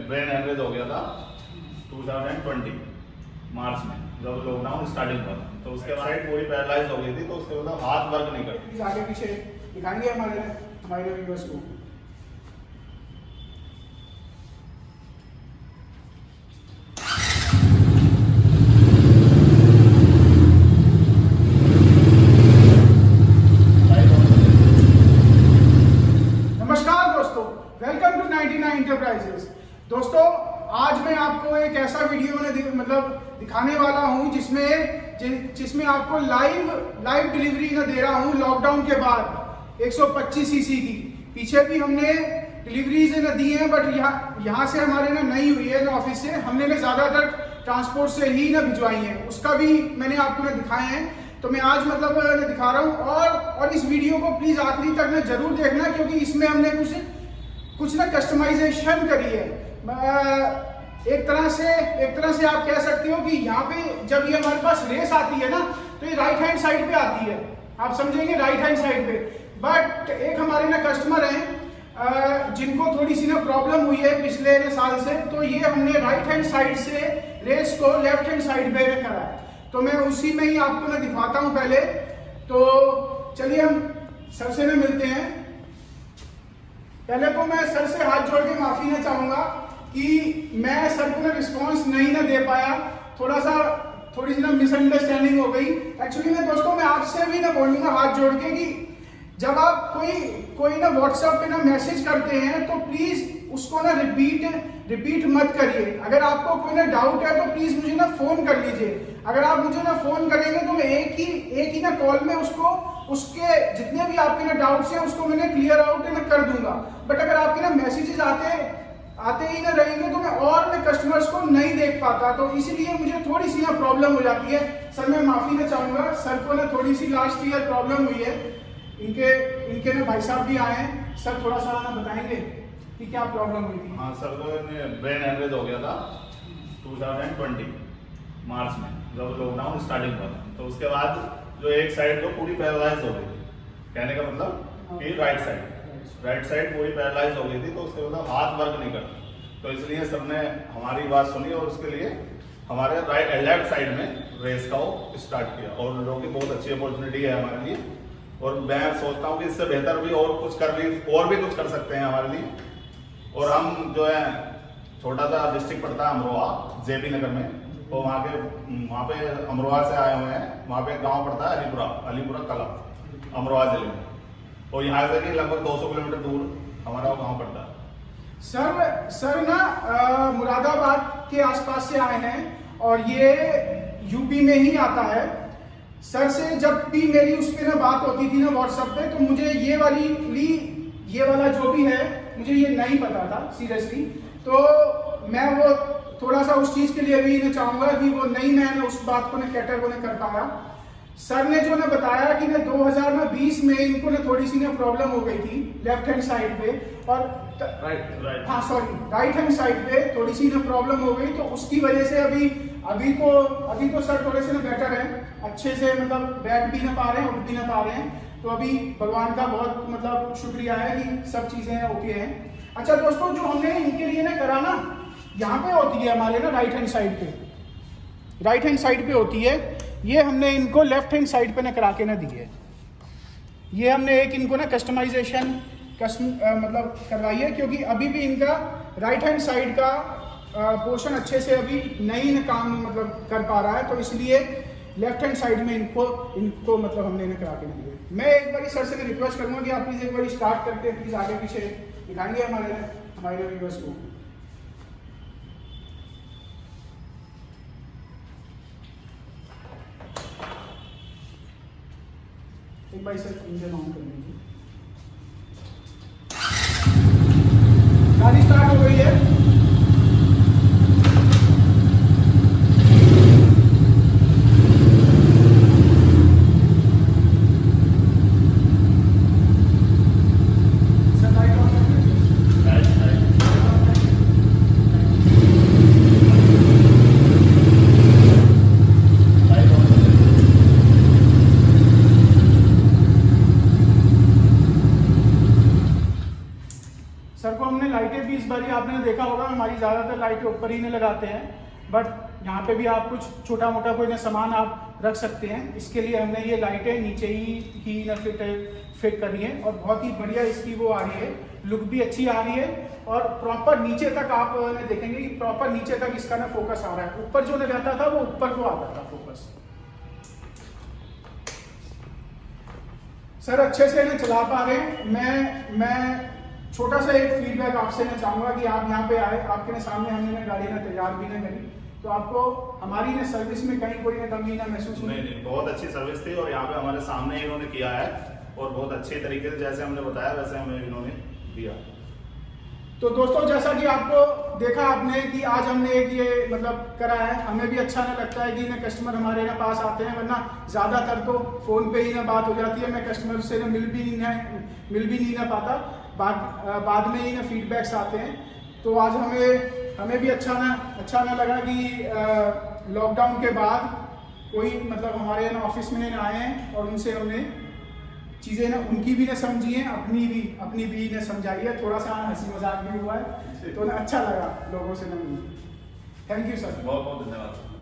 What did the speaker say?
Brain haemorrhage हो गया था 2020 मार्च में, जब लॉकडाउन स्टार्टिंग हुआ था। तो उसके बाद पूरी पैरालाइज हो गई थी, तो उसके बाद हाथ वर्क नहीं करती। आगे पीछे दिखाएंगे हमारे व्यूअर्स को। नमस्कार दोस्तों, वेलकम टू 99 एंटरप्राइजेस। दोस्तों, आज मैं आपको एक ऐसा वीडियो दिखाने वाला हूं जिसमें आपको लाइव डिलीवरी दे रहा हूं लॉकडाउन के बाद 125 सीसी की। पीछे भी हमने डिलीवरीज दी हैं, बट यहाँ से हमारे नहीं हुई है ऑफिस से। हमने ज्यादातर ट्रांसपोर्ट से ही भिजवाई है, उसका भी मैंने आपको दिखाए हैं। तो मैं आज दिखा रहा हूँ, और इस वीडियो को प्लीज आखिरी तक जरूर देखना, क्योंकि इसमें हमने कुछ कस्टमाइजेशन करी है। एक तरह से आप कह सकते हो कि यहाँ पे जब ये हमारे पास रेस आती है ना, तो ये राइट हैंड साइड पे आती है, आप समझेंगे राइट हैंड साइड पे। बट एक हमारे कस्टमर हैं जिनको थोड़ी सी प्रॉब्लम हुई है पिछले साल से, तो ये हमने राइट हैंड साइड से रेस को लेफ्ट हैंड साइड पे करा है। तो मैं उसी में ही आपको दिखाता हूं पहले। तो चलिए हम सर से मिलते हैं। पहले तो मैं सर से हाथ जोड़ के माफी चाहूंगा कि मैं सर को रिस्पॉन्स नहीं दे पाया, थोड़ी सी मिसअंडरस्टैंडिंग हो गई। एक्चुअली दोस्तों, मैं आपसे भी बोलूंगा हाथ जोड़ के कि जब आप कोई व्हाट्सएप पे मैसेज करते हैं, तो प्लीज उसको रिपीट मत करिए। अगर आपको कोई डाउट है तो प्लीज मुझे फोन कर लीजिए। अगर आप मुझे फोन करेंगे तो मैं एक ही कॉल में उसके जितने भी आपके डाउट्स हैं उसको मैंने क्लियर आउट कर दूंगा। बट अगर आपके मैसेजेस आते ही रहेंगे तो मैं कस्टमर्स को नहीं देख पाता, तो इसीलिए मुझे थोड़ी सी प्रॉब्लम हो जाती है। सर, मैं माफी चाहूंगा। सर को थोड़ी सी लास्ट ईयर प्रॉब्लम हुई है। इनके भाई साहब भी आए हैं। सर, थोड़ा सा बताएंगे कि क्या प्रॉब्लम हुई थी? हाँ सर, को ब्रेन हेमरेज हो गया था 2020 मार्च में, जब लॉकडाउन स्टार्टिंग हुआ था। तो उसके बाद जो एक साइड तो पूरी पैरालाइज हो गई थी, कहने का मतलब कि राइट साइड पूरी पैरालाइज हो गई थी। तो उसके बाद हाथ वर्क नहीं करता, तो इसलिए सबने हमारी बात सुनी और उसके लिए हमारे लेफ्ट साइड में रेस का वो स्टार्ट किया। और लोगों की बहुत अच्छी अपॉर्चुनिटी है हमारे लिए, और मैं सोचता हूँ कि इससे बेहतर भी और भी कुछ कर सकते हैं हमारे लिए। और हम जो है, छोटा सा डिस्ट्रिक्ट पड़ता है अमरोहा, जेपी नगर में, तो वहाँ पे अमरोहा से आए हुए हैं। वहाँ पे गांव पड़ता है अलीपुरा कला, अमरोहा जिले में। और यहाँ से भी लगभग 200 किलोमीटर दूर हमारा गांव पड़ता है। सर मुरादाबाद के आसपास से आए हैं, और ये यूपी में ही आता है। सर से जब भी मेरी उस पे बात होती थी व्हाट्सएप पे, तो मुझे ये वाला जो भी है मुझे ये नहीं पता था सीरियसली। तो मैं वो थोड़ा सा उस चीज के लिए भी चाहूंगा कि वो नहीं, मैंने उस बात को कैटर कर पाया। सर ने जो बताया कि 2020 में इनको थोड़ी सी प्रॉब्लम हो गई थी लेफ्ट हैंड साइड पे, और राइट हैंड साइड पे थोड़ी सी प्रॉब्लम हो गई। तो उसकी वजह से अभी तो सर थोड़े से बेटर है, अच्छे से बैठ भी ना पा रहे हैं, उठ भी ना पा रहे हैं। तो अभी भगवान का बहुत शुक्रिया है कि सब चीजें ओके हैं। अच्छा दोस्तों, जो हमने इनके लिए करा ना, यहाँ पे होती है हमारे राइट हैंड साइड पे होती है। ये हमने इनको लेफ्ट हैंड साइड पे करा के दी है। ये हमने एक इनको कस्टमाइजेशन करवाई है, क्योंकि अभी भी इनका राइट हैंड साइड का पोर्शन अच्छे से अभी नहीं काम कर पा रहा है। तो इसलिए लेफ्ट हैंड साइड में इनको हमने करा के दी है। मैं एक बार सर से रिक्वेस्ट करूंगा कि आप प्लीज एक बार स्टार्ट करके प्लीज आगे पीछे दिखाएंगे हमारे व्यूअर्स को। एक बार सर इंजन ऑन कर लीजिए। गाड़ी स्टार्ट हो गई है। ज़्यादातर लाइटें ऊपर ही नहीं लगाते हैं, बट यहाँ पे भी आप कुछ छोटा मोटा कोई ना सामान आप रख सकते हैं। इसके लिए हमने ये लाइटें नीचे ही ना फिट करी है और बहुत ही बढ़िया इसकी वो आ रही है, लुक भी अच्छी आ रही है और प्रॉपर नीचे तक आप देखेंगे कि प्रॉपर नीचे तक इसका ना फोकस आ रहा है। ऊपर जो रहता था वो ऊपर को आता था फोकस। सर अच्छे से ना चला पा रहे हैं। मैं छोटा सा एक फीडबैक आपसे ना चाहूंगा कि आप यहाँ पे आए, आपके ना सामने हमने ना गाड़ी ना तैयार भी ना करी, तो आपको हमारी ना सर्विस में कहीं कोई ना कमी ना महसूस हुई? नहीं, बहुत अच्छी सर्विस थी और यहाँ पे हमारे सामने इन्होंने किया है और बहुत अच्छे तरीके से जैसे हमने बताया वैसे हमें इन्होंने दिया। तो दोस्तों जैसा कि आपको देखा आपने कि आज हमने एक ये मतलब करा है, हमें भी अच्छा ना लगता है कि ना कस्टमर हमारे ना पास आते हैं, वरना ज़्यादातर तो फ़ोन पे ही ना बात हो जाती है, मैं कस्टमर से ना मिल भी नहीं ना पाता, बाद में ही ना फीडबैक्स आते हैं। तो आज हमें भी अच्छा ना लगा कि लॉकडाउन के बाद कोई मतलब हमारे ना ऑफिस में ना आए हैं और उनसे हमने चीज़ें ना उनकी भी ना समझी है, अपनी भी ना समझाई है, थोड़ा सा हंसी मजाक भी हुआ है, तो ना अच्छा लगा लोगों से ना मिलकर। थैंक यू सर, बहुत बहुत धन्यवाद।